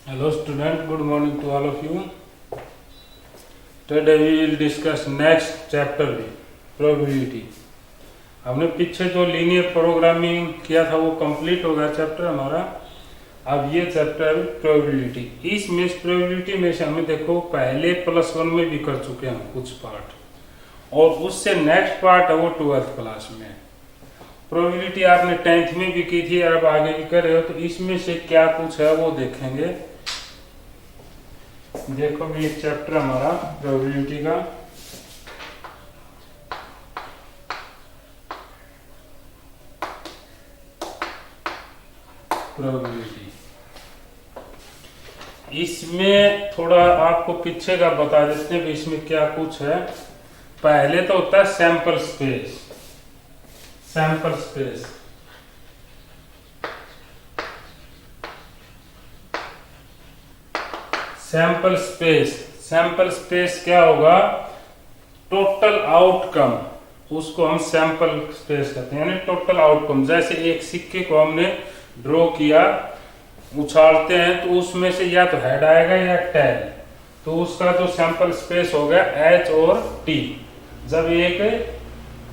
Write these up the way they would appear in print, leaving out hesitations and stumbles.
Hello student, good morning to all of you. Today we will discuss next chapter में probability. हमने पीछे जो linear programming किया था वो कंप्लीट हो गया चैप्टर हमारा. अब ये चैप्टर प्रोबेबिलिटी. इसमें प्रोबेबिलिटी में से हमें देखो पहले +1 में भी कर चुके हैं कुछ पार्ट और उससे नेक्स्ट पार्ट है वो 12th क्लास में. प्रोबेबिलिटी आपने 10th में भी की थी और अब आगे भी कर रहे हो तो इसमें से क्या कुछ है वो देखेंगे. देखो भी एक चैप्टर हमारा प्रोबेबिलिटी का. प्रोबेबिलिटी इसमें थोड़ा आपको पीछे का बता देते हैं इसमें क्या कुछ है. पहले तो होता है sample space. Sample space sample space sample space क्या होगा? Total outcome. उसको हम सैंपल स्पेस कहते हैं, यानी टोटल आउटकम. जैसे एक सिक्के को हमने ड्रॉ किया, उछालते हैं तो उसमें से या तो हेड आएगा या टेल. तो उसका जो सैंपल स्पेस हो गया H और T. जब एक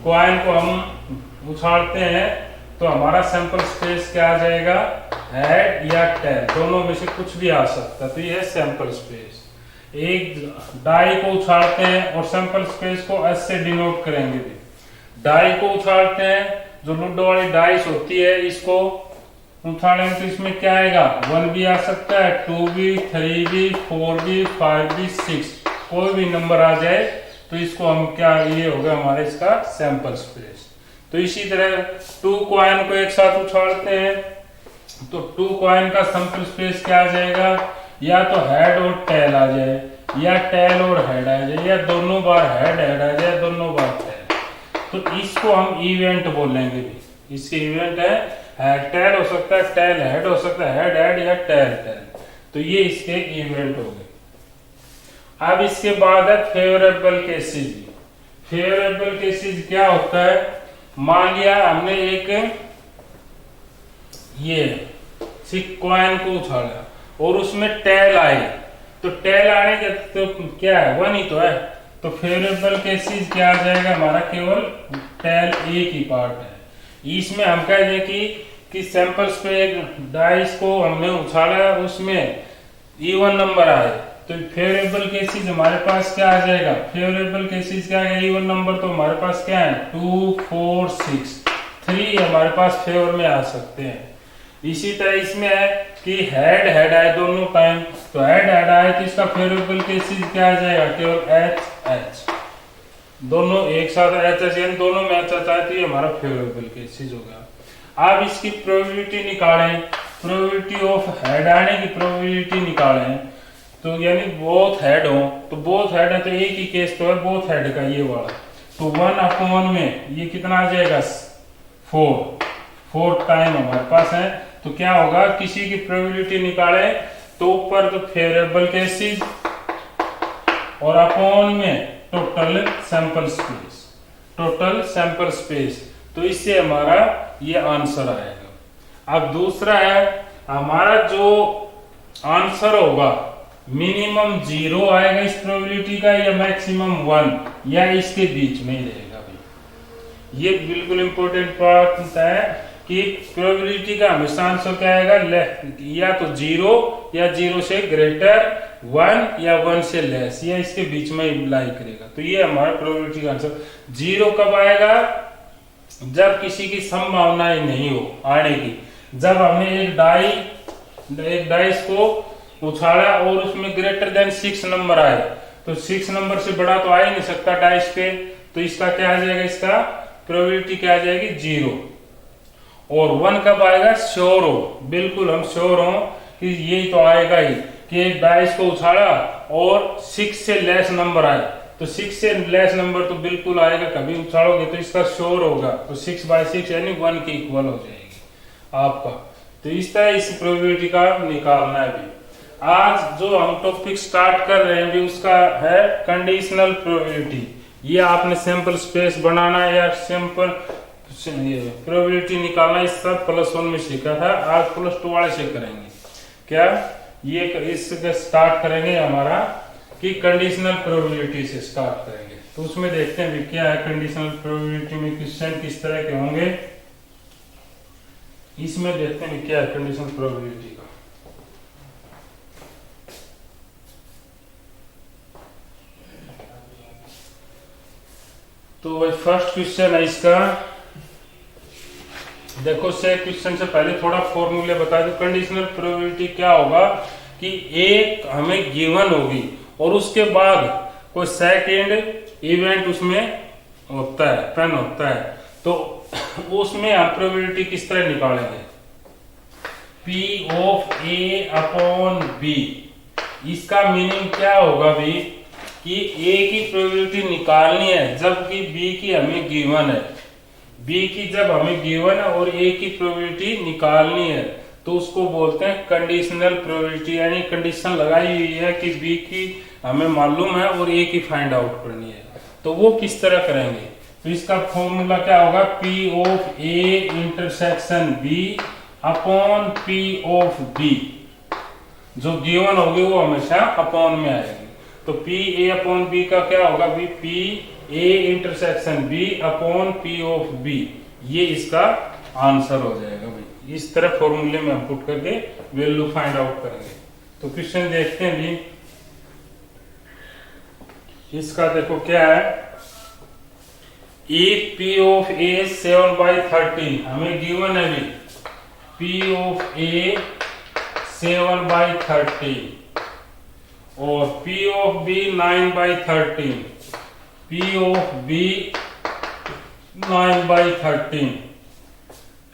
कॉइन को हम उछालते हैं तो हमारा सैंपल स्पेस क्या आ जाएगा? हेड या टेल, दोनों में से कुछ भी आ सकता है. तो ये है सैंपल स्पेस. एक डाई को उछालते हैं और सैंपल स्पेस को S से डिनोट करेंगे. डाई को उछालते हैं, जो लूडो वाली डाइस होती है, इसको उछालेंगे तो इसमें क्या आएगा? 1 भी आ सकता है, 2 भी, 3 भी, 4 भी, 5 भी, 6, कोई भी नंबर आ जाए तो इसको हम क्या, ये होगा हमारे इसका सैंपल स्पेस. तो इसी तरह 2 कॉइन को एक साथ उछालते हैं तो 2 कॉइन का सैंपल स्पेस क्या आ जाएगा? या तो हेड और टेल आ जाए, या टेल और हेड आ जाए, या दोनों बार हेड हेड आ जाए, दोनों बार टेल. तो इसको हम इवेंट बोलेंगे भी. इसके इवेंट है हेड टेल हो सकता है, टेल हेड हो सकता है, हेड हेड या टेल टेल. तो ये इसके इवेंट हो गए. अब इसके बाद है फेवरेबल केसेस. फेवरेबल केसेस क्या होता है? मान लिया हमने एक ये सिक कॉइन को उछाला और उसमें टेल आए, तो टेल आने के तो क्या है? 1 ही तो है. तो फेवरेबल केसेस क्या आ जाएगा हमारा? केवल टेल एक ही पार्ट है. इसमें हम कह दें कि सैंपल्स पे एक डाइस को हमने उछाला, उसमें इवन नंबर आए तो फेवरेबल केसेस हमारे पास क्या आ जाएगा? फेवरेबल केसेस क्या है? इवन नंबर तो हमारे पास क्या है? 2, 4, 6, 3 हमारे पास फेवर में आ सकते हैं. इसी तरह इसमें है कि हेड हेड आए दोनों टाइम, तो हेड हेड आए तो इसका फेवरेबल केसेस क्या आ जाएगा? केवल H H, दोनों एक साथ H H, यानी दोनों मैच आता है तो ये हमारा फेवरेबल केसेस हो गया. अब इसकी प्रोबेबिलिटी निकालें. प्रोबेबिलिटी ऑफ हेड आने की प्रोबेबिलिटी निकालें तो यानी बोथ हेड हो, तो बोथ हेड है तो एक ही केस तो है बोथ हेड का, ये वाला. तो 1/1 में ये कितना आ जाएगा? 4 टाइम हमारे पास है. तो क्या होगा? किसी की प्रोबेबिलिटी निकाले तो ऊपर तो फेवरेबल केसेस और अपॉन में total sample space. Total sample space. तो इससे हमारा ये आंसर आएगा. अब दूसरा है हमारा जो आंसर होगा मिनिमम 0 आएगा इस प्रोबेबिलिटी का, या मैक्सिमम 1, या इसके बीच में ही रहेगा भाई. ये बिल्कुल इंपॉर्टेंट पार्ट है कि प्रोबेबिलिटी का हमेशा आंसर क्या आएगा? या तो 0 या 0 से ग्रेटर, 1 या 1 से लेस, या इसके बीच में लाई करेगा. तो ये हमारा प्रोबेबिलिटी का आंसर. 0 कब आएगा? जब किसी की संभावना ही नहीं हो आने की. जब हमने एक डाइस को उछाला और उसमें ग्रेटर देन 6 नंबर आए, तो 6 नंबर से बड़ा तो आ ही नहीं सकता डाइस पे, तो इसका क्या आ जाएगा? इसका प्रोबेबिलिटी क्या आ जाएगी? 0. और 1 कब आएगा? श्योर हो, बिल्कुल हम श्योर हो कि ये तो आएगा ही, कि एक डाइस को उछाला और 6 से लेस नंबर आए, तो 6 से लेस नंबर तो बिल्कुल आएगा, कभी उछालोगे तो इसका श्योर होगा. तो 6/6 यानी 1 के इक्वल हो जाएगी आपका. तो इस तरह इस प्रोबेबिलिटी का निकालना है भी. आज जो हम टॉपिक स्टार्ट कर रहे हैं भी उसका है कंडीशनल प्रोबेबिलिटी. ये आपने सैंपल स्पेस बनाना या सैंपल प्रोबेबिलिटी निकालना, इस सब +1 में सीखा था. आज +2 वाले से करेंगे. क्या ये इससे स्टार्ट करेंगे हमारा कि कंडीशनल प्रोबेबिलिटी से स्टार्ट करेंगे। तो उसमें देखते हैं भी क्या है कंडीशनल प्रोबेबिलिटी में क्वेश्चन किस तरह के होंगे, इसमें देखते हैं क्या है कंडीशनल प्रोबेबिलिटी का। तो फर्स्ट क्वेश्चन है इसका, देखो से क्वेश्चन से पहले थोड़ा फॉर्मूले बता दो। कंडीशनल प्रोबेबिलिटी क्या होगा कि एक हमें गिवन होगी और उसके बाद कोई सेकंड इवेंट उसमें होता है, पेन होता है, तो उसमें हम प्रोबेबिलिटी किस तरह निकालेंगे, P of A upon B। इसका मीनिंग क्या होगा भी कि A की प्रोबेबिलिटी निकालनी है जबकि B की हमें गिवन है, B की जब हमें गिवन है और A की प्रोबेबिलिटी निकालनी है तो उसको बोलते हैं कंडीशनल प्रोबेबिलिटी, यानी कंडीशन लगाई हुई है कि B की हमें मालूम है और A की फाइंड आउट करनी है। तो वो किस तरह करेंगे, तो इसका फॉर्मूला क्या होगा, P of A intersection B upon P of B। जो गिवन होगी वो हमेशा अपॉन में आएगी, तो P A अपॉन B का क्या होगा भी P A intersection B upon P of B। ये इसका आंसर हो जाएगा भाई। इस तरह फॉर्मूले में हम पुट करके वैल्यू फाइंड आउट करेंगे। तो क्वेश्चन देखते हैं भी इसका, देखो क्या है, if P ऑफ A 7/13 हमें गिवन है भी P ऑफ A 7/13 और P of B 9/13, P of B 9/13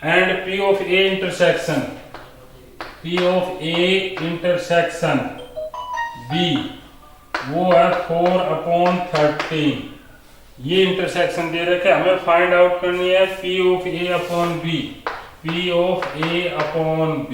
and P of A intersection, P of A intersection B वो है 4/13। ये इंटरसेक्शन दे रखे, हमें फाइंड आउट करनी है P of A upon B, P of A upon B,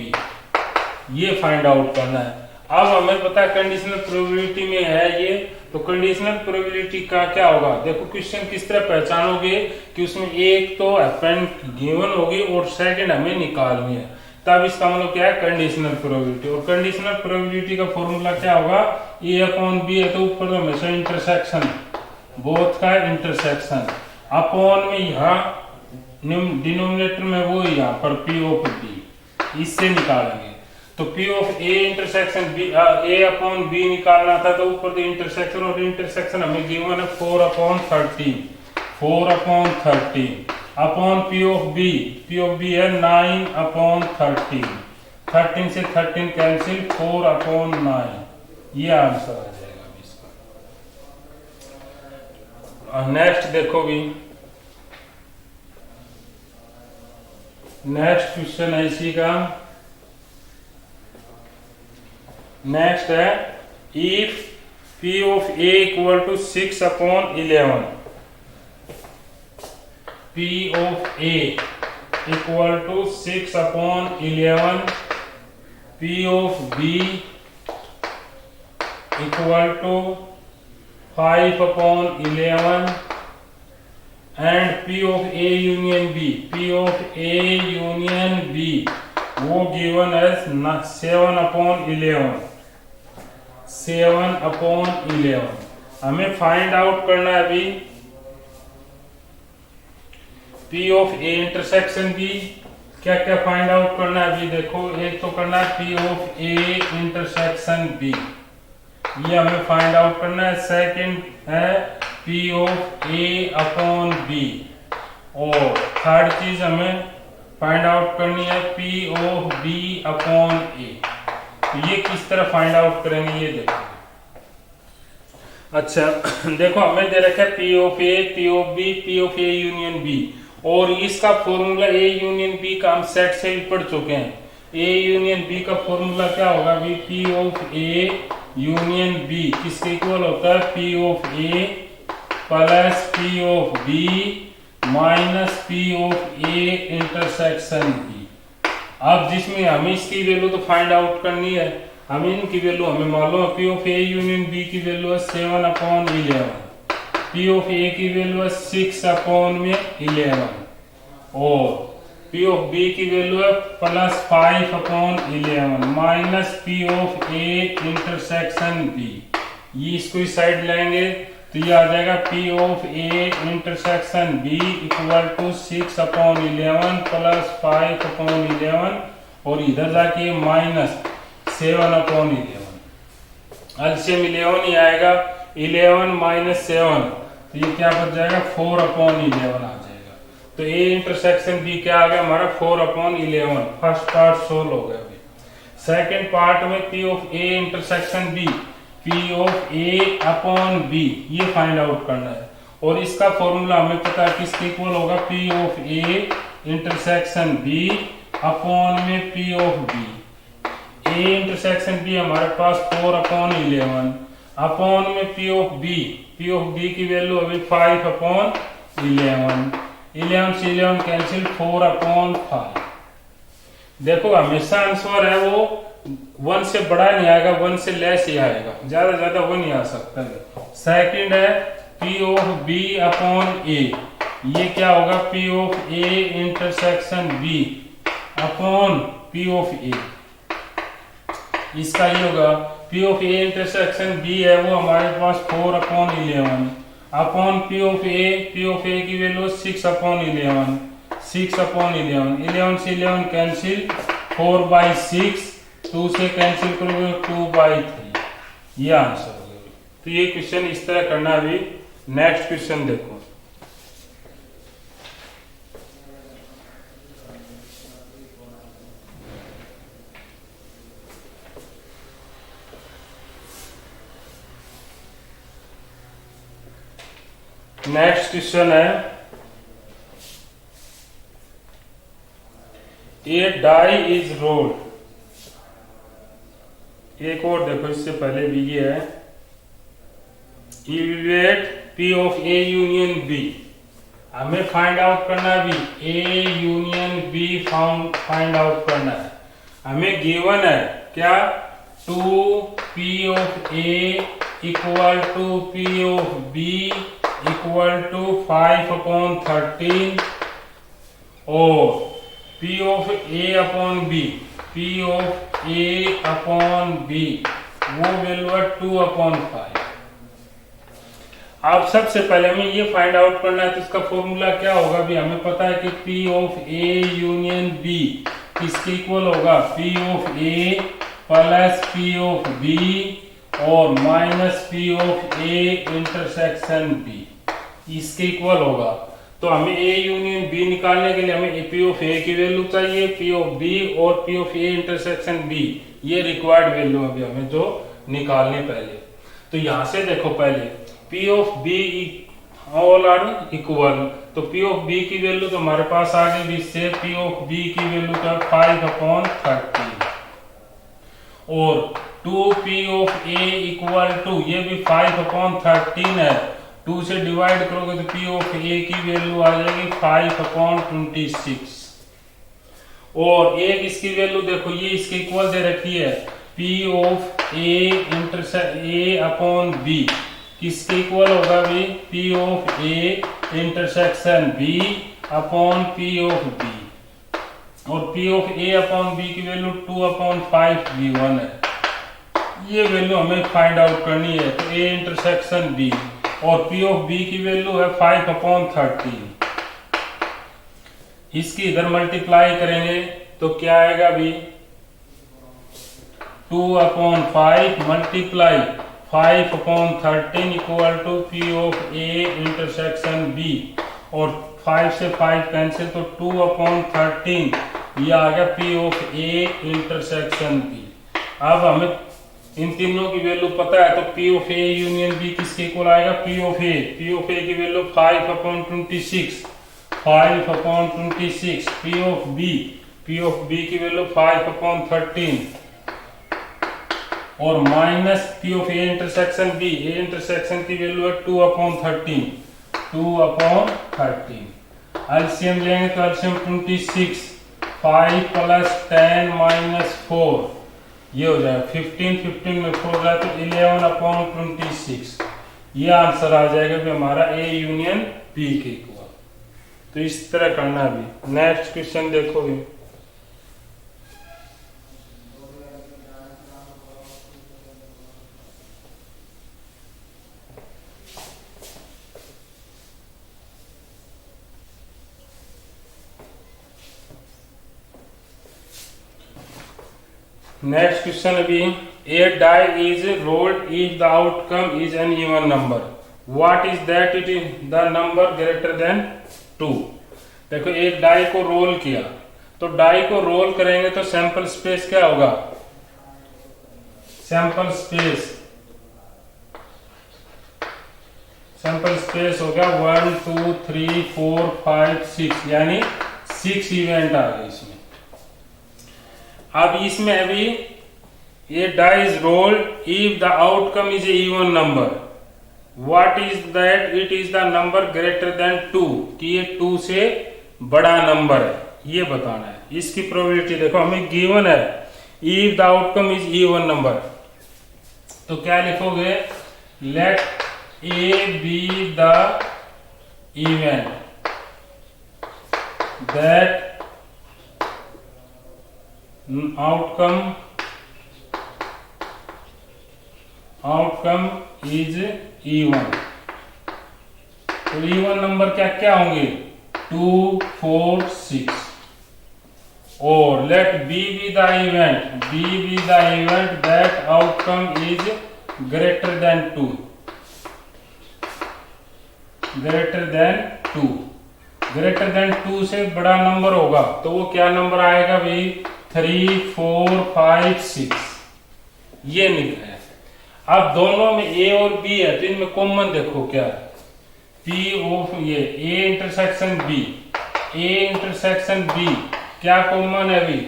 ये find out करना है। अब हमें पता है कंडीशनल प्रोबेबिलिटी में है ये, तो कंडीशनल प्रोबेबिलिटी का क्या होगा, देखो क्वेश्चन किस तरह पहचानोगे कि उसमें एक तो अपेंड गिवन होगी और सेकंड हमें निकालनी है, तब इसका मतलब क्या है कंडीशनल प्रोबेबिलिटी। और कंडीशनल प्रोबेबिलिटी का फॉर्मूला क्या होगा, A अपॉन B है तो ऊपर तो हमेशा इंटरसेक्शन, बोथ का इंटरसेक्शन अपॉन में यहाँ डिनोमिनेटर में वो यहाँ पर P ऑफ B, इससे निकालेंगे। तो P of A intersection B, A upon B निकालना था तो ऊपर तो इंटरसेक्शन, और इंटरसेक्शन हमें गिवन है 4/13, 4/13 upon P of B, P of B है 9/13, 13 से 13 कैंसिल, 4/9, ये आंसर आ जाएगा इसका। नेक्स्ट देखो भी, नेक्स्ट क्वेश्चन है इसी का, नेक्स्ट है if P of A equal to 6/11, P of A equal to 6/11, P of B equal to 5/11 and P of A union B, P of A union B वो given as 7/11, 7/11। हमें find out करना है अभी P of A intersection B, क्या क्या find out करना है अभी देखो, एक तो करना है P of A intersection B, ये हमें फाइंड आउट करना है। सेकंड है P of A upon B, और थर्ड चीज हमें फाइंड आउट करनी है P of B upon A। तो ये किस तरह फाइंड आउट करेंगे ये देखो। अच्छा देखो हमें दे रखा है P of A, P of B, P of A union B, और इसका फॉर्मूला A यूनियन B का हम सेट से भी पढ़ चुके हैं। A यूनियन B का फॉर्मूला क्या होगा भी, P of A union B किसके इक्वल होता है, P of A plus P of B minus P of A intersection B। अब जिसमें हमें इसकी वैल्यू तो फाइंड आउट करनी है, हमें इनकी वैल्यू हमें मालूम है। P of A union B की वैल्यू है 7/11, P ऑफ A की वैल्यू है 6/11 और पी ऑफ बी की वैल्यू है +5/11 minus P of A intersection B. ये इसको इस साइड लेंगे तो ये आ जाएगा P of A intersection B equal to 6/11 + 5/11 और इधर जाके -7/11। एलसीएम 11 ही आएगा, 11 - 7 तो ये क्या बच जाएगा 4/11 आ जाएगा। तो ए इंटरसेक्शन बी क्या आ गया हमारा 4/11। फर्स्ट पार्ट सोल्व हो गया। सेकंड पार्ट में P of A intersection B, P of A upon B ये फाइंड आउट करना है। और इसका फॉर्मूला हमें पता है किसके इक्वल होगा, P of A intersection B upon में P of B. A intersection B हमारे पास 4/11 अपॉन में पी ऑफ बी की वैल्यू अभी 5/11। 11 से 11 कैंसिल 4/5। देखो हमेशा आंसर है वो 1 से बड़ा नहीं आएगा, 1 से लेस ही आएगा, ज्यादा 1 ही आ सकता है। सेकंड है P of B upon A, ये क्या होगा P of A intersection B upon P of A. इसका ये होगा P of A intersection B है वो हमारे पास 4/11 अपॉन पी ऑफ ए की वैल्यू 6/11। 6/11 11 से 11 कैंसिल 4/6, 2 से कैंसिल करोगे 2/3। ये आंसर हो गया। तो ये क्वेश्चन इस तरह करना है। अभी नेक्स्ट क्वेश्चन देखो। नेक्स्ट क्वेश्चन है ए डाई इज रोल्ड। एक और देखो इससे पहले भी ये है evaluate P of A union B. हमें फाइंड आउट करना है भी A union B find out करना है। हमें गिवन है क्या 2 P of A equal to P of B equal to 5/13 और P of A upon B वो वैल्यू है 2/5। अब सबसे पहले हमें ये फाइंड आउट करना है तो इसका फॉर्मूला क्या होगा भी हमें पता है कि P of A union B किसके इक्वल होगा, P of A plus P of B और minus P of A intersection B इसके इक्वल होगा। तो हमें A यूनियन B निकालने के लिए हमें P ऑफ A की वैल्यू चाहिए, P ऑफ B और P of A intersection B ये रिक्वायर्ड वैल्यू अभी हमें जो निकालने पहले। तो यहां से देखो पहले P of B all are equal, तो P ऑफ B की वैल्यू तो हमारे पास आ गई, इससे P ऑफ B की वैल्यू का 5/13 और 2P of A equal to ये भी 5/13 है। 2 से डिवाइड करोगे तो P ऑफ A की वैल्यू आ जाएगी 5/26 और एक इसकी वैल्यू देखो ये इसके इक्वल दे रखी है P of A upon B किसके इक्वल होगा भी P of A intersection B upon P of B और P of A upon B की वैल्यू 2/5 V1 है। ये वैल्यू हमें फाइंड आउट करनी है। तो A इंटरसेक्शन B और P ऑफ B की वैल्यू है 5/13। इसकी इधर मल्टीप्लाई करेंगे तो क्या आएगा भी 2/5 multiply 5/13 equal to P of A intersection B और 5 से 5 कैंसिल तो 2/13 ये आ गया P of A intersection B। अब हमें इन तीनों की वैल्यू पता है तो P of A union B किसके इक्वल आएगा P ऑफ A की वैल्यू 5/26 P ऑफ B की वैल्यू 5/13 और minus P of A intersection B की वैल्यू है 2/13 एलसीएम लेंगे तो एलसीएम 26 5 + 10 - 4 ये हो जाएगा 15 में 4 जाए तो 11/26 ये आंसर आ जाएगा कि हमारा A यूनियन B के इक्वल। तो इस तरह करना भी। नेक्स्ट क्वेश्चन देखो भी। नेक्स्ट क्वेश्चन अभी, a die is rolled if the outcome is an even number, what is that, it is the number greater than 2। देखो एक डाई को रोल किया, तो डाई को रोल करेंगे तो सैंपल स्पेस क्या होगा, सैंपल स्पेस हो गया 1 2 3 4 5 6, यानी 6 इवेंट आ गए इसमें। अब इसमें अभी ये die is rolled if the outcome is a even number, what is that, it is the number greater than 2, कि ये 2 से बड़ा नंबर है, ये बताना है। इसकी प्रोबेबिलिटी देखो हमें गिवन है, if the outcome is even number, तो क्या लिखोगे, let A B the event that outcome is even. तो इवन नंबर क्या क्या होंगे, 2 4 6। और let B B the event that outcome is greater than 2, greater than 2 से बड़ा नंबर होगा, तो वो क्या नंबर आएगा भाई, 3 4 5 6, ये निकला है। अब दोनों में ए और बी है, तो इनमें कॉमन देखो क्या है, पी ऑफ ये ए इंटरसेक्शन बी क्या कॉमन है अभी,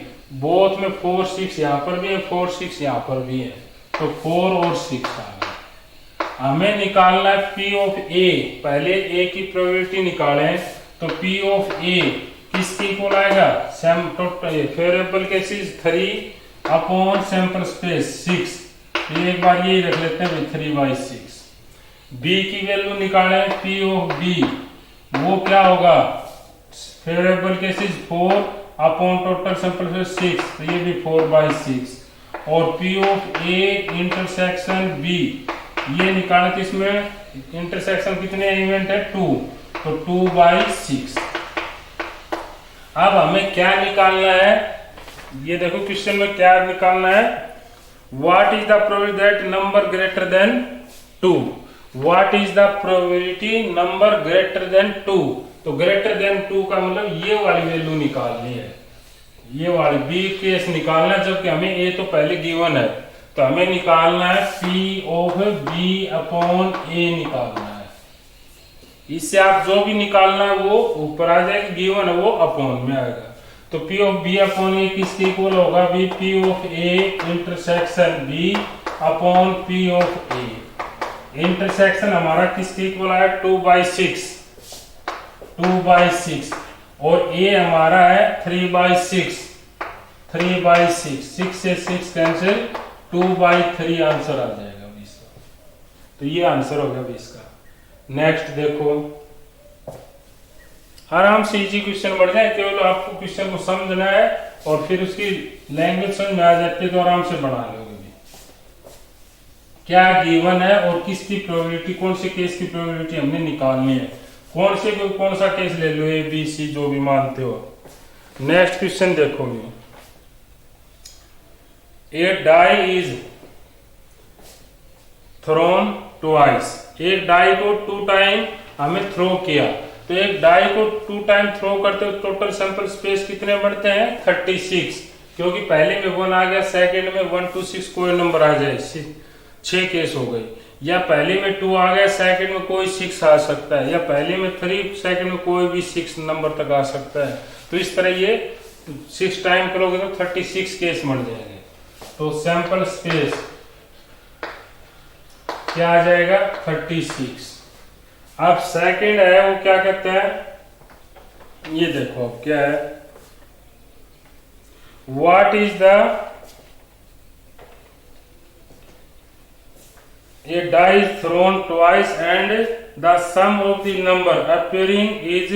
बोथ में 4 6 यहाँ पर भी है, 4 6 यहाँ पर भी है, तो 4 और 6 आ गए। हमें निकालना है पी ऑफ ए, पहले ए की प्रोबेबिलिटी निकालें, तो पी ऑफ ए किसके इक्वल आएगा, favourable cases 3 upon sample space 6, एक बार ये रख लेते हैं 3/6। बी की वैल्यू निकालें, पी ऑफ बी वो क्या होगा, favourable cases 4 upon total sample space 6, तो ये भी 4/6। और P of A intersection B ये निकालें, तो इसमें इंटरसेक्शन कितने इवेंट है, 2, तो 2/6। अब हमें क्या निकालना है, ये देखो क्वेश्चन में क्या निकालना है, what is the probability that number greater than 2, what is the probability number greater than 2। तो ग्रेटर देन 2 का मतलब ये वाली वैल्यू निकालनी है, ये वाली बी केस निकालना है, जबकि हमें ए तो पहले गिवन है, तो हमें निकालना है पी ऑफ बी अपॉन ए निकालना है। इससे आप जो भी निकालना है वो ऊपर आ जाएगा, गिवन है वो अपॉन में आएगा। तो P of B upon A किसके इक्वल होगा, भी P of A intersection B upon P of A. Intersection हमारा किसके इक्वल आया, 2/6, और ए हमारा है 3/6, 6 से 6 कैंसिल, 2/3 आंसर आ जाएगा 20 का। तो ये आंसर होगा 20 का। नेक्स्ट देखो, आराम से इजी क्वेश्चन बढ़ जाए, केवल आपको क्वेश्चन को समझना है और फिर उसकी लैंग्वेज समझ में आ जाती है तो आराम से बना लोगे भी। क्या गिवन है और किसकी प्रोबेबिलिटी, कौन से केस की प्रोबेबिलिटी हमने निकालनी है, कौन सा केस ले लो, ए बी सी जो भी मानते हो। नेक्स्ट क्वेश्चन देखोगे, ए डाई इज थ्रोन ट्वाइस, एक डाई को 2 टाइम हमें थ्रो किया, तो एक डाई को 2 टाइम थ्रो करते हो टोटल सैंपल स्पेस कितने बढ़ते हैं, 36, क्योंकि पहले में 1 आ गया, सेकंड में 1 2 6 कोई नंबर आ जाए, 6 केस हो गए, या पहले में 2 आ गया, सेकंड में कोई 6 आ सकता है, या पहले में 3, सेकंड में कोई भी 6 नंबर तक आ सकता है। तो इस तरह ये 6 टाइम करोगे तो 36 केस बढ़ जाएंगे। तो सैंपल स्पेस क्या आ जाएगा, 36। अब सेकंड है वो क्या कहते हैं, ये देखो अब क्या है, what is the, a die thrown twice and the sum of the number appearing is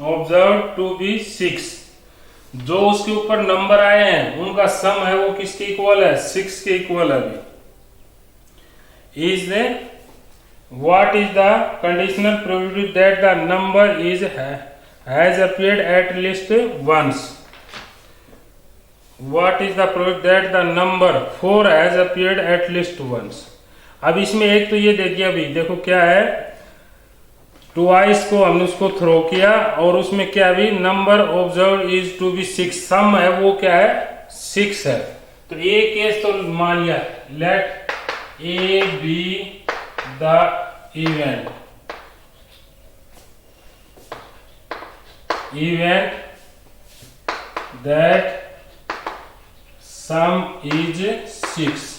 observe to be 6। जो उसके ऊपर नंबर आए हैं उनका सम है वो किसके इक्वल है? 6 के इक्वल है। अभी is the what is the conditional probability that the number is has appeared at least once. What is the probability that the number 4 has appeared at least once. अब इसमें एक तो ये देखिए, अभी देखो क्या है, ट्वाइस को हमने उसको थ्रो किया और उसमें क्या भी number observe is to be 6, sum है वो क्या है? 6 है। तो ए केस तो मान लिया, let A B the event that sum is 6।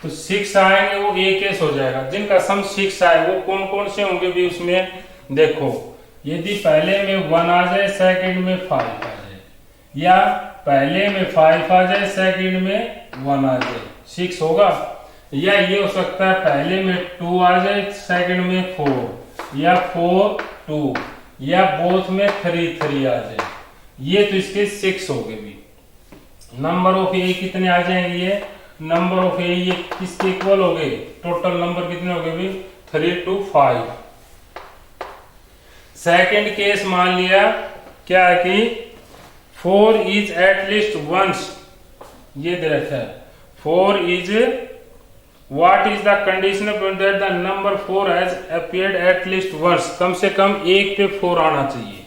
तो 6 आएंगे वो ए केस हो जाएगा। जिनका सम 6 आए वो कौन कौन से होंगे भी उसमें देखो, यदि पहले में 1 आ जाए, सेकंड में 5 आ जाए, या पहले में 5 आ जाए, सेकंड में 1 आ जाए, 6 होगा। या ये हो सकता है पहले में 2 आ जाए, सेकंड में 4, या 4 2, या बोथ में 3 3 आ जाए। ये तो इसके 6 हो गए भी। नंबर ऑफ ए कितने आ जाएंगे? ये नंबर ऑफ ए ये किसके इक्वल हो गए? टोटल नंबर कितने हो गए भी? 3 to 5। सेकंड केस मान लिया क्या कि 4 इज एट लीस्ट वंस, ये दे रखा है 4 is what is the conditional that the number 4 has appeared at least once. कम से कम एक पे 4 आना चाहिए।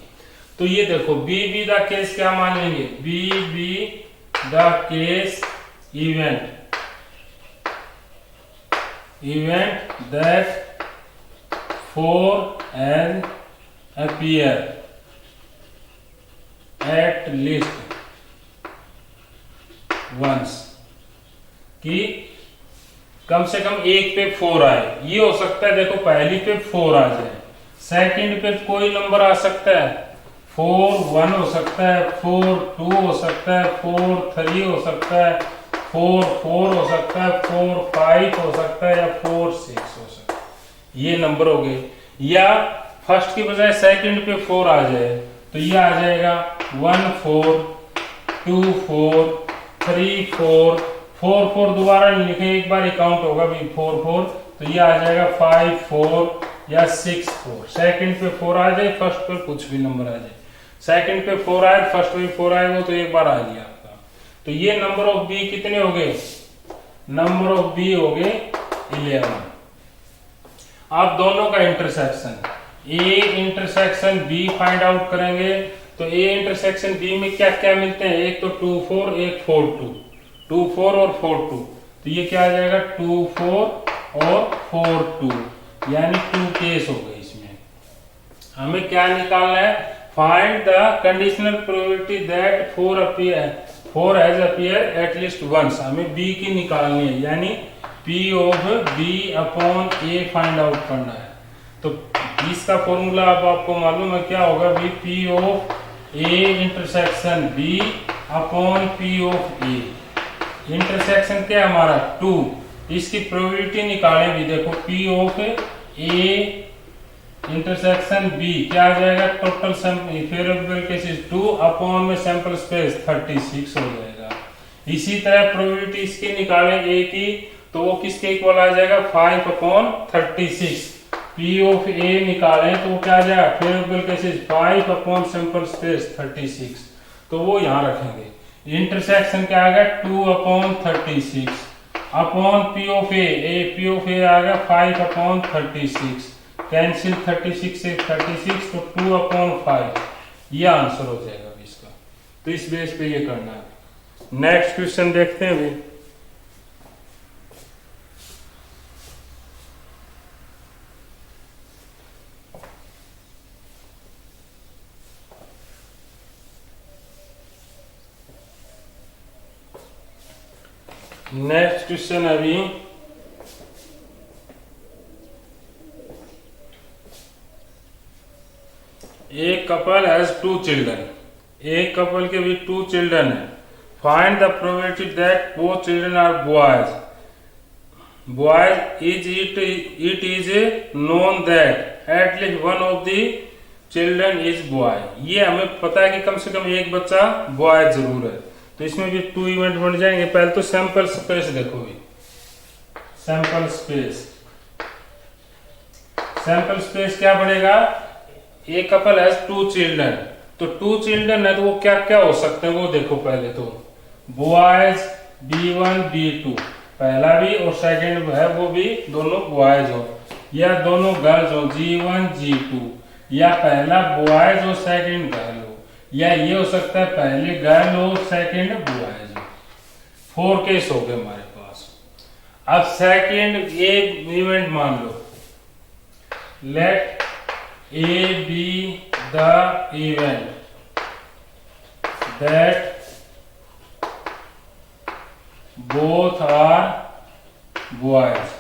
तो ये देखो बी द केस क्या मान लेंगे? Be the case event that 4 has appear at least once, कि कम से कम एक पे 4 आए। ये हो सकता है देखो पहली पे 4 आ जाए, सेकंड पे कोई नंबर आ सकता है, 4 1 हो सकता है, 4 2 हो सकता है, 4 3 हो सकता है, 4 4 हो सकता है, 4 5 हो सकता है, या 4 6 हो सकता है। ये नंबर हो गए। या फर्स्ट की बजाय सेकंड पे 4 आ जाए तो ये आ जाएगा 1 4 2 4 3 4 4 4 दोबारा नहीं लिखे, एक बार ही काउंट होगा भी 4 4, तो ये आ जाएगा 5 4 या 6 4। सेकंड पे 4 आ जाए, फर्स्ट पे कुछ भी नंबर आ जाए, सेकंड पे 4 आए, फर्स्ट पे 4 आए, वो तो एक बार आ गया आपका। तो ये नंबर ऑफ बी कितने हो गए? नंबर ऑफ बी हो गए 11। आप दोनों का intersection A intersection B find out करेंगे। तो ए इंटरसेक्शन बी में क्या क्या मिलते हैं? एक तो 2 4, एक 4 2, 2 4 और 4 2। तो ये क्या आ जाएगा? 2 4 और 4 2, यानी 2 केस हो गए। इसमें हमें क्या निकालना है? Find the conditional probability that 4 has appear at least once. हमें बी की निकालनी है, यानी P of B upon A find out करना है। तो इसका फॉर्मूला अब आपको मालूम है क्या होगा? भी P of A intersection B upon P of A। Intersection क्या है हमारा? 2। इसकी प्रोबेबिलिटी निकालें भी, देखो P of A intersection B क्या आ जाएगा? टोटल फेवरेबल केसेस 2 अपॉन में सैंपल स्पेस 36 हो जाएगा। इसी तरह प्रोबेबिलिटी इसकी निकालें A की, तो वो किसके इक्वल आ जाएगा? 5 अपॉन 36। P ऑफ A निकालें तो वो क्या आ जाएगा? Favourable cases 5 upon sample space 36, तो वो यहां रखेंगे। इंटरसेक्शन क्या आ गया? 2 upon 36 upon P of A, P of A आ गया 5 अपॉन 36, कैंसिल 36 से 36, तो 2 अपॉन 5, ये आंसर हो जाएगा इसका। तो इस बेस पे ये करना है। नेक्स्ट क्वेश्चन देखते हैं अभी। नेक्स्ट क्वेश्चन अभी एक कपल हैज 2 चिल्ड्रन। एक कपल के भी 2 चिल्ड्रन है। Find the probability that both children are boys. Is it is known that at least one of the children is boy. ये हमें पता है कि कम से कम एक बच्चा बॉय जरूर है, तो इसमें भी 2 इवेंट बन जाएंगे। पहले तो सैंपल स्पेस देखो भी, सैंपल स्पेस, सैंपल स्पेस क्या बनेगा, ए कपल हैज 2 चिल्ड्रन, तो 2 चिल्ड्रन है तो वो क्या क्या हो सकते हैं वो देखो। पहले तो बॉयज B1 B2, पहला भी और सेकंड है वो भी दोनों बॉयज हो, या दोनों गर्ल्स हो G1 G2, या पहला बॉयज हो सेकंड गर्ल हो, या ये हो सकता है पहले गर्ल हो सेकंड बॉयज हो। 4 केस हो गए हमारे पास। अब सेकंड एक इवेंट मान लो, late A be the event that both are boys,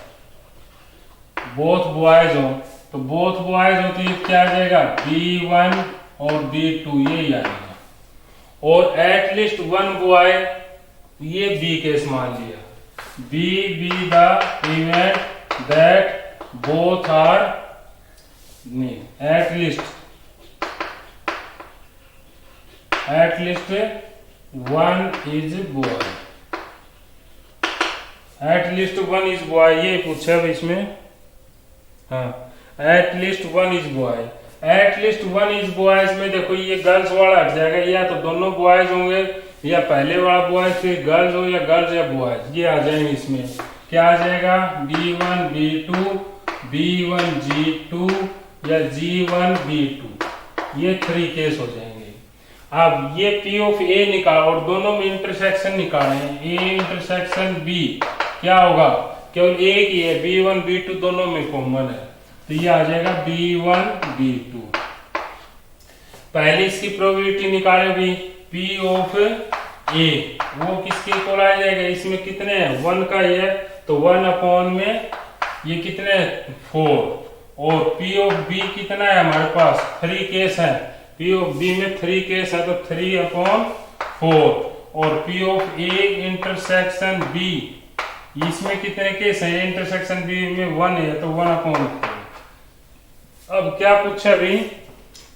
both boys हो, तो both boys होती है क्या आ जाएगा B1 और B2, ये ही आएगा। और एटलीस्ट 1 बॉय, ये B केस मान लिया, B be the event that both are, नहीं, at least 1 is boy, at least 1 is boy, ये पूछा है इसमें। हाँ, at least 1 is boy, at least 1 is boys में देखो ये गर्ल्स वाला हट जाएगा, या तो दोनों बॉयज होंगे, या पहले वाला बॉयज फिर गर्ल्स हो, या गर्ल्स या बॉयज, ये आ जाएंगे। इसमें क्या आ जाएगा B1 B2, B1 G2, या G1 B2, ये 3 केस हो जाएंगे। अब ये P ऑफ A निकाल, और दोनों में इंटरसेक्शन निकालें, A इंटरसेक्शन B क्या होगा, केवल एक ही है, B1 B2 दोनों में कॉमन है, तो ये आ जाएगा B1 B2। पहले इसकी प्रोबेबिलिटी निकाले भी, P ऑफ A वो किसके इक्वल आ जाएगा, इसमें कितने हैं 1 का ही है, तो 1 अपॉन में ये कितने 4, और P ऑफ B कितना है हमारे पास 3 केस है, P ऑफ B में 3 केस है, तो 3 अपॉन 4, और P of A intersection B इसमें कितने केस है, इंटरसेक्शन B में 1 है, तो 1 अपॉन 4। अब क्या पूछा अभी,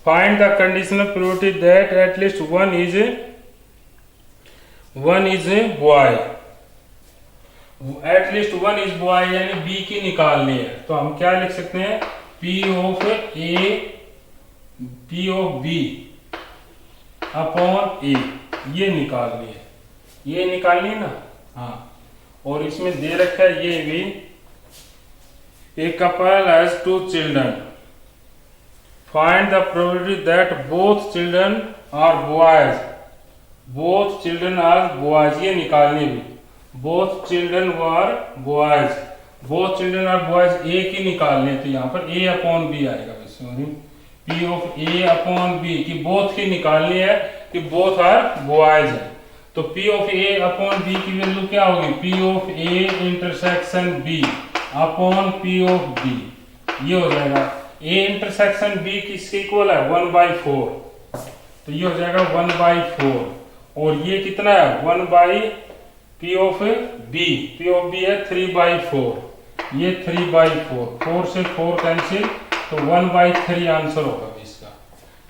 find the conditional probability that at least 1 is boy, at least 1 is boy यानी B की निकालनी है, तो हम क्या लिख सकते हैं P of A P of B upon A, ये निकालनी है, ये निकालनी है ना। हाँ, और इसमें दे रखा है ये भी, A couple has 2 children, find the probability that both children are boys, both children are boys, ये निकालनी भी, both children were boys, both children are boys, A की निकालनी है, तो यहाँ पर A अपॉन B आएगा, P of A upon B की बोथ की निकालनी है कि बोथ आर बॉयज है, तो P of A upon B की वैल्यू क्या होगी, P of A intersection B upon P of B, ये हो जाएगा। A इंटरसेक्शन B किसके इक्वल है 1/4, तो ये हो जाएगा 1/4, और ये कितना है 1 P of B, P of B है 3/4, ये 3/4, 4 से 4 कैंसिल, तो 1/3 आंसर होगा इसका,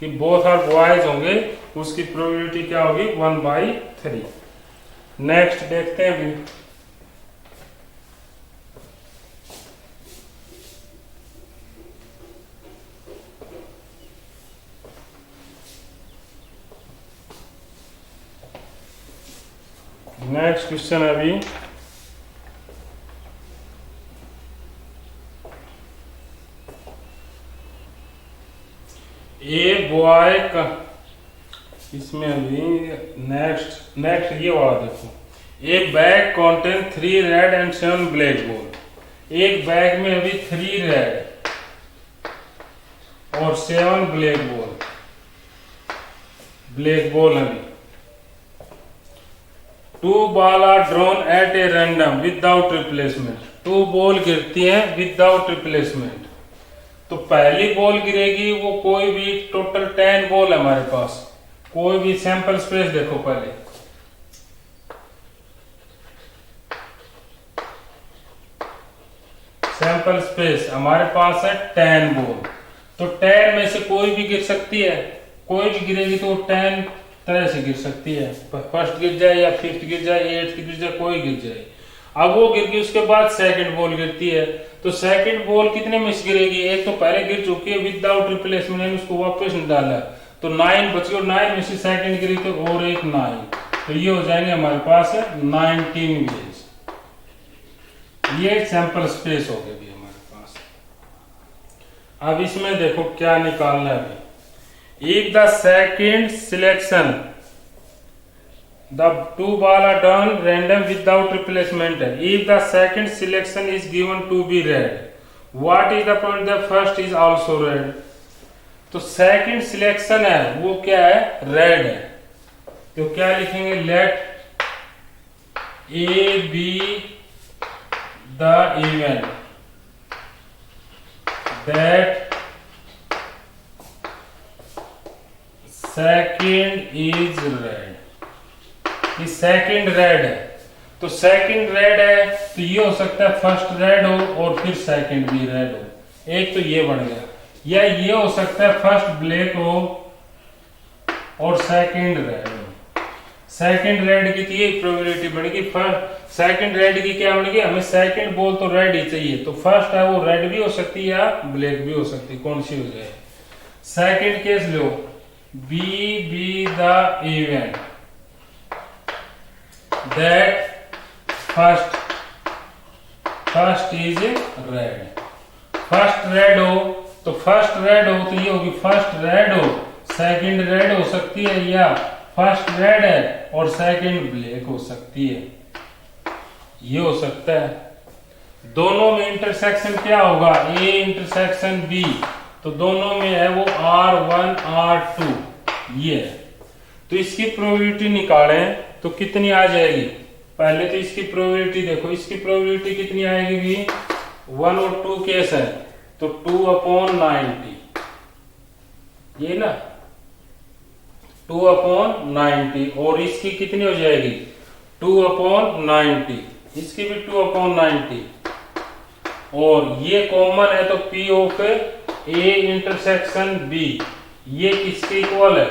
कि बोथ आर बॉयज होंगे, उसकी प्रोबेबिलिटी क्या होगी 1/3। नेक्स्ट देखते हैं भी, नेक्स्ट क्वेश्चन है अभी, ए बॉय का, इसमें अभी नेक्स्ट ये वाला देखो, एक bag contain 3 red and 7 black ball, एक बैग में अभी 3 रेड और 7 ब्लैक बॉल अभी, 2 ball are drawn at a random without replacement, 2 ball गिरती हैं विदाउट रिप्लेसमेंट, तो पहली बॉल गिरेगी वो कोई भी, टोटल 10 बॉल है हमारे पास, कोई भी सैंपल स्पेस देखो पहले, सैंपल स्पेस हमारे पास है 10 बॉल, तो 10 में से कोई भी गिर सकती है, कोई भी गिरेगी तो 10 तरह से गिर सकती है, फर्स्ट गिर जाए या फिफ्थ गिर जाए, एट्थ गिर जाए, कोई गिर जाए। अब वो गिर गई, उसके बाद सेकंड बॉल गिरती है, तो सेकंड बॉल कितने में से गिरेगी? एक तो पहले गिर चुकी है विदाउट रिप्लेसमेंट, उसको वापस नहीं डाला, तो 9 बची और 9 में से सेकंड गिरी तो और एक 9, तो ये हो जाएंगे हमारे पास 19 वेज। ये सैंपल स्पेस हो गया भी हमारे पास। अब इसमें देखो क्या निकालना है अभी। If the second selection, the two ball are done random without replacement. If the second selection is given to be red, what is the point? The first is also red. तो second selection है वो क्या है? red है। तो क्या लिखेंगे? Let A be the event that second is red. ये सेकेंड रेड है, तो सेकेंड रेड है तो ये हो सकता है फर्स्ट रेड हो और फिर सेकेंड भी रेड हो, एक तो ये बन गया। या ये हो सकता है फर्स्ट ब्लैक हो और सेकेंड रेड हो। सेकेंड रेड की ये प्रोबेबिलिटी बढ़ेगी। फर्स्ट सेकेंड रेड की क्या बढ़ेगी? हमें सेकेंड बॉल तो रेड ही चाहिए, तो फर्स्ट है वो रेड भी हो सकती है या ब्लैक भी हो सकती है, कौन सी हो जाए? Second case low, B be the event that first is red। First red हो तो फर्स्ट रेड हो तो ये होगी फर्स्ट रेड हो, सेकंड रेड हो सकती है, या फर्स्ट रेड है और सेकंड ब्लैक हो सकती है, ये हो सकता है। दोनों में इंटरसेक्शन क्या होगा? A इंटरसेक्शन B, तो दोनों में है वो R1 R2, ये है। तो इसकी प्रोबेबिलिटी निकालें तो कितनी आ जाएगी? पहले तो इसकी प्रोबेबिलिटी देखो, इसकी प्रोबेबिलिटी कितनी आएगी भी? 1 और 2 केस है तो 2/90, ये ना 2/90, और इसकी कितनी हो जाएगी? 2/90, इसकी भी 2/90, और ये कॉमन है तो P of A intersection B, ये किसके इक्वल है?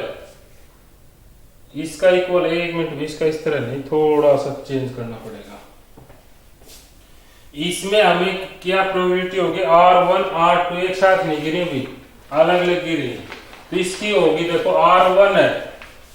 इसका इक्वल है। एक मिनट, इसका इस तरह नहीं, थोड़ा सा चेंज करना पड़ेगा। इसमें हमें क्या प्रोबेबिलिटी होगी? R1 R2 एक साथ नहीं गिरी भी, अलग अलग गिरी, तो इसकी होगी देखो R1 है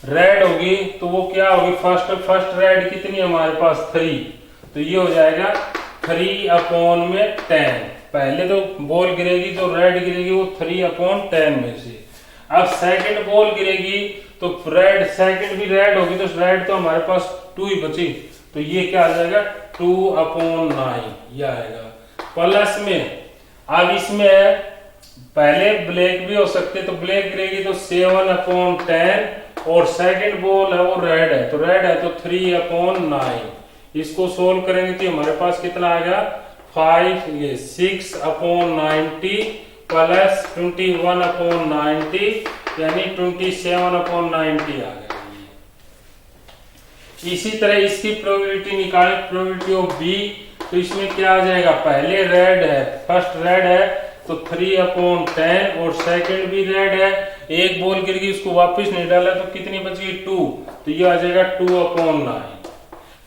रेड होगी तो वो क्या होगी? फर्स्ट रेड कितनी हमारे पास? 3, तो ये हो जाएगा 3/10। पहले तो बॉल गिरेगी जो रेड गिरेगी वो 3/10 में से। अब सेकंड बॉल गिरेगी तो रेड, सेकंड भी रेड होगी तो रेड तो हमारे पास 2 ही बची, तो ये क्या आ जाएगा? 2/9 ये आएगा। प्लस में अब इसमें है पहले ब्लैक भी हो सकते, तो ब्लैक गिरेगी तो 7/10, और सेकंड बॉल है वो रेड है, तो रेड है तो 3/9। इसको सोल्व करेंगे तो हमारे पास कितना आएगा? 6/90 प्लस 21/90 यानी 27/90 आ गया। इसी तरह इसकी प्रोबेबिलिटी निकालें, प्रोबेबिलिटी ऑफ बी, तो इसमें क्या आ जाएगा? पहले रेड है, फर्स्ट रेड है तो 3/10, और सेकंड भी रेड है, एक बॉल गिर गई उसको वापस नहीं डाला तो कितनी बची? 2, तो ये आ जाएगा 2/9।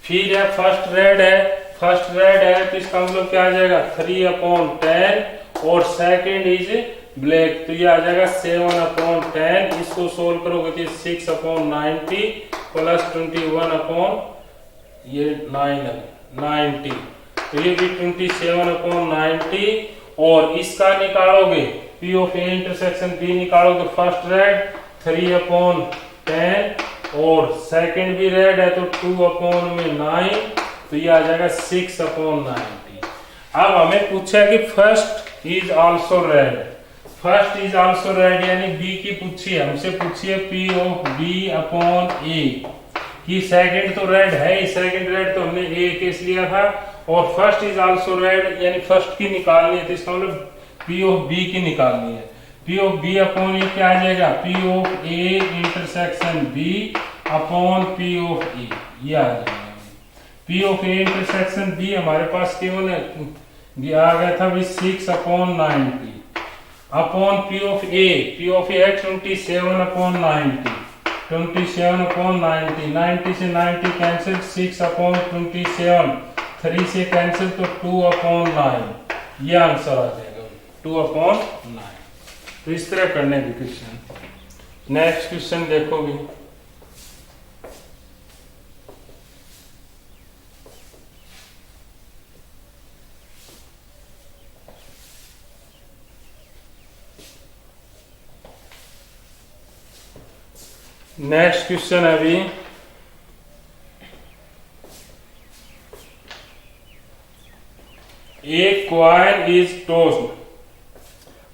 फिर है फर्स्ट रेड है तो इसका मतलब क्या आ जाएगा? 3/10, और सेकंड इज ब्लैक, तो ये आ जाएगा 7/10। इसको सोल्व करोगे तो 6/90 प्लस 21/90, तो ये भी 27/90। और इसका निकालोगे P of A intersection B निकालोगे, फर्स्ट रेड 3/10 और सेकंड भी रेड है तो 2/9, तो ये आ जाएगा 6/90। अब हमें पूछा है कि first is also red, first is also red यानी बी की पूछी है, हमसे पूछी है P ऑफ B/A कि सेकंड तो रेड है, सेकंड रेड तो हमने A केस लिया था, और फर्स्ट इज आल्सो रेड यानी फर्स्ट की निकालनी है, तो इसका मतलब P ऑफ B की निकालनी है। P ऑफ B/A क्या आ जाएगा? P of A intersection B upon P of A, ये आ जाएगा। P of A intersection B हमारे पास केवल आ गया था भी 6/90, अपॉन पी ऑफ ए है 27 अपॉन 90, 27 अपॉन 90, 90 से 90 कैंसिल, 6 अपॉन 27, 3 से कैंसिल तो 2 अपॉन 9, ये आंसर आ जाएगा 2 अपॉन 9। तो इस तरह करने की क्वेश्चन। नेक्स्ट क्वेश्चन देखोगे, नेक्स्ट क्वेश्चन अभी a coin is tossed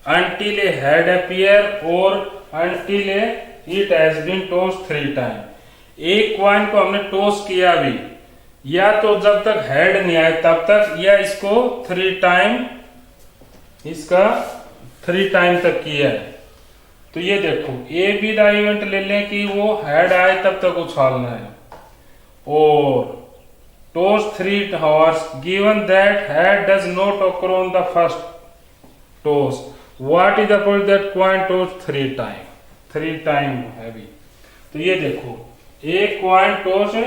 until a head appear or until it has been tossed 3 times। एक कॉइन को हमने टॉस किया अभी, या तो जब तक हेड नहीं आए तब तक, या इसको 3 टाइम, इसका 3 टाइम तक किया है। तो ये देखो ए बी द इवेंट ले लें कि वो हेड आए तब तक उछालना है, और toss 3 hours given that head does not occur on the first toss, what is the point that coin toss 3 time, 3 time है भी। तो ये देखो एक coin toss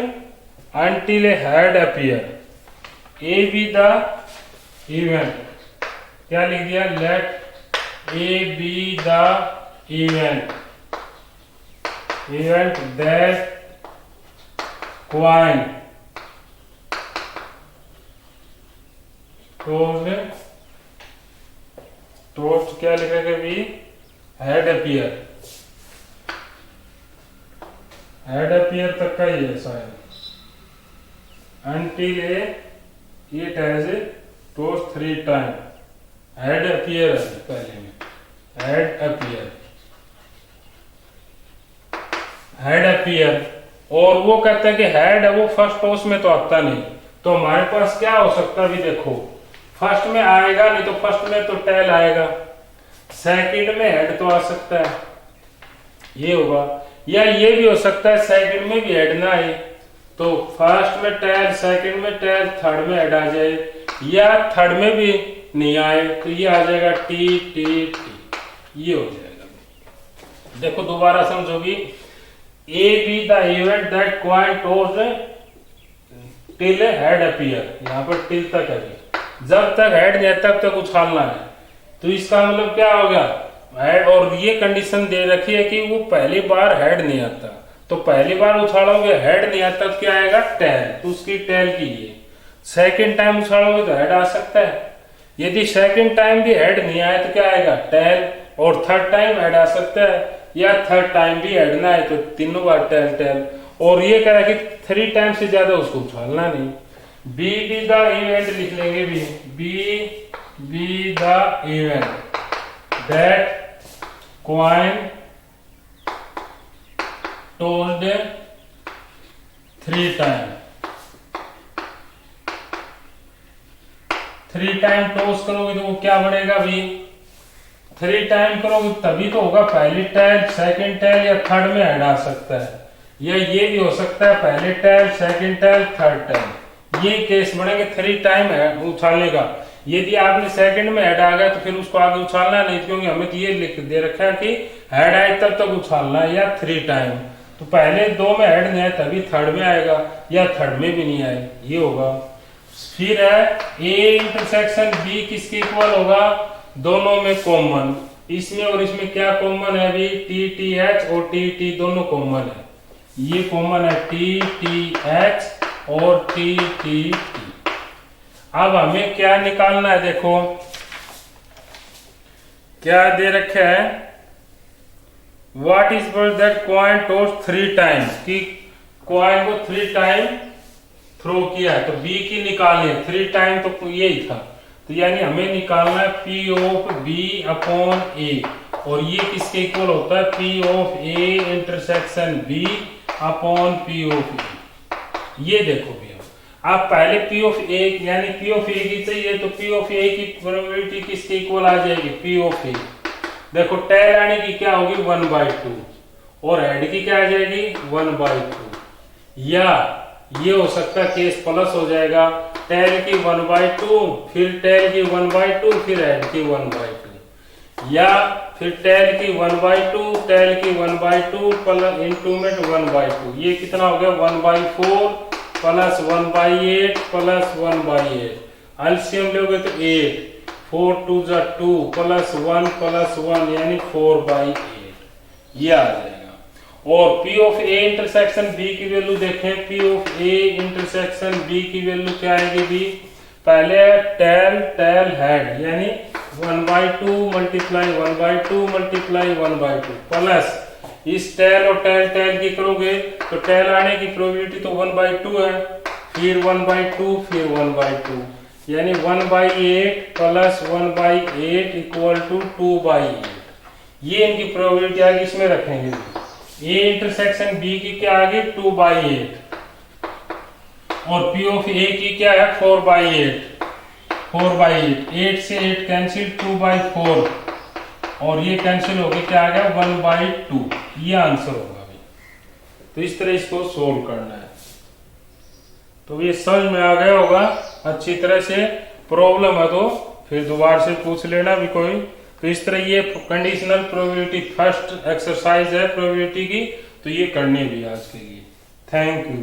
until a head appear, a be the event, क्या लिख दिया, let a be the event that coin tossed क्या लिखेगा भी, हेड अपियर, हेड अपियर तक का ही है शायद, until it has tossed 3 time, head appear है पहले में, हेड अपियर, हेड अपियर। और वो कहता है कि हेड है वो फर्स्ट टॉस में तो आता नहीं, तो हमारे पास क्या हो सकता है, भी देखो फर्स्ट में आएगा नहीं, तो फर्स्ट में तो टेल आएगा, सेकंड में हेड तो आ सकता है, ये होगा, या ये भी हो सकता है सेकंड में भी हेड ना आए, तो फर्स्ट में टेल, सेकंड में टेल, थर्ड में हेड आ जाए, या थर्ड में भी नहीं आए, तो ये आ जाएगा टी टी टी, ये हो जाएगा। देखो दोबारा समझोगी, A B the event that coin toss till head appear, यहाँ पर टिल तक है, जब तक हेड नहीं तब तक उछालना है। तो इसका मतलब क्या होगा, हेड, और ये कंडीशन दे रखी है कि वो पहली बार हेड नहीं आता, तो पहली बार उछालोगे हेड नहीं आता तो क्या आएगा, टेल, तो उसकी टेल की ये। सेकंड टाइम उछालोगे तो हेड आ सकता है, यदि सेकंड टाइम भी हेड नहीं आए तो क्या आएगा, टेल, और थर्ड टाइम हेड आ सकता है, या थर्ड टाइम भी हेड ना आए तो तीनों बार टेल टेल। और ये कह रहा है कि 3 टाइम से ज्यादा उसको उछालना नहीं। बी बी द इवेंट लिख लेंगे, B B the event that coin tossed 3 time, 3 time toss करोगे तो वो क्या बढ़ेगा भी, 3 टाइम करोगे तभी तो होगा, पहली टेल, सेकंड टेल, या थर्ड में हेड आ सकता है, या ये भी हो सकता है पहले tail, second tail, third tail, ये केस बढ़ेंगे 3 टाइम है उछालने का। यदि आपने सेकंड में हेड आ गया तो फिर उसको आगे उछालना नहीं, क्योंकि हमें तो ये लिख दे रखा है कि हेड आए तब तक उछालना है, या 3 टाइम। तो पहले 2 में हेड नहीं आए तभी थर्ड में आएगा, या थर्ड में भी नहीं आए, ये होगा। फिर है ए इंटरसेक्शन बी किसके इक्वल होगा, दोनों में कॉमन, इसमें और इसमें क्या कॉमन है अभी, टी टी एच और टी टी दोनों कॉमन है, ये कॉमन है टी टी एच और टी टी टी। अब हमें क्या निकालना है, देखो क्या दे रखा है, what is that coin toss 3 time, कि कॉइन को 3 टाइम थ्रो किया है, तो बी की निकालनी है, 3 टाइम तो यही था, तो यानी हमें निकालना है P of B upon A, और ये किसके इक्वल होता है, P of A intersection B upon P of A. ये देखो भैया, आप पहले पी ऑफ ए यानी पी ऑफ ए की चाहिए, तो पी ऑफ ए की प्रोबेबिलिटी किसके इक्वल आ जाएगी, पी ऑफ ए। देखो टेल आने की क्या होगी 1/2, और हेड की क्या आ जाएगी 1/2, या ये हो सकता है केस प्लस हो जाएगा, टेल की 1/2, फिर टेल की 1/2, फिर हेड की 1/2। या फिर टेल की 1/2, टेल की 1/2 प्लस इंटू में 1/2, ये कितना हो गया 1/4 प्लस 1/8 प्लस 1/8, एलसीएम लोगे तो 8, 4 2 जा 2 प्लस 1 यानी 4/8, ये आ जाएगा। और P of A intersection B की वैल्यू देखें, P of A intersection B की वैल्यू क्या आएगी भी, पहले टेल टेल हेड यानी 1/2 मल्टीप्लाई 1/2 मल्टीप्लाई 1/2 प्लस इस टेल और टेल टेल की करोगे तो टेल आने की प्रोबेबिलिटी तो 1/2 है, फिर 1/2 फिर 1/2 यानी 1/8 प्लस 1/8 इक्वल टू 2/8, ये इनकी प्रोबेबिलिटी आगे इसमें रखेंगे। A इंटरसेक्शन B की क्या आ गई 2/8 और P ऑफ A की क्या है 4/8, 8 से 8 कैंसिल 2/4 और ये कैंसिल हो गया, क्या आ गया 1/2, ये आंसर होगा अभी। तो इस तरह इसको सोल्व करना है। तो ये समझ में आ गया होगा अच्छी तरह से, प्रॉब्लम है तो फिर दोबारा से पूछ लेना भी कोई। तो इस तरह ये कंडीशनल प्रोबेबिलिटी फर्स्ट एक्सरसाइज है प्रोबेबिलिटी की, तो ये करनी भी आज के लिए। Thank you.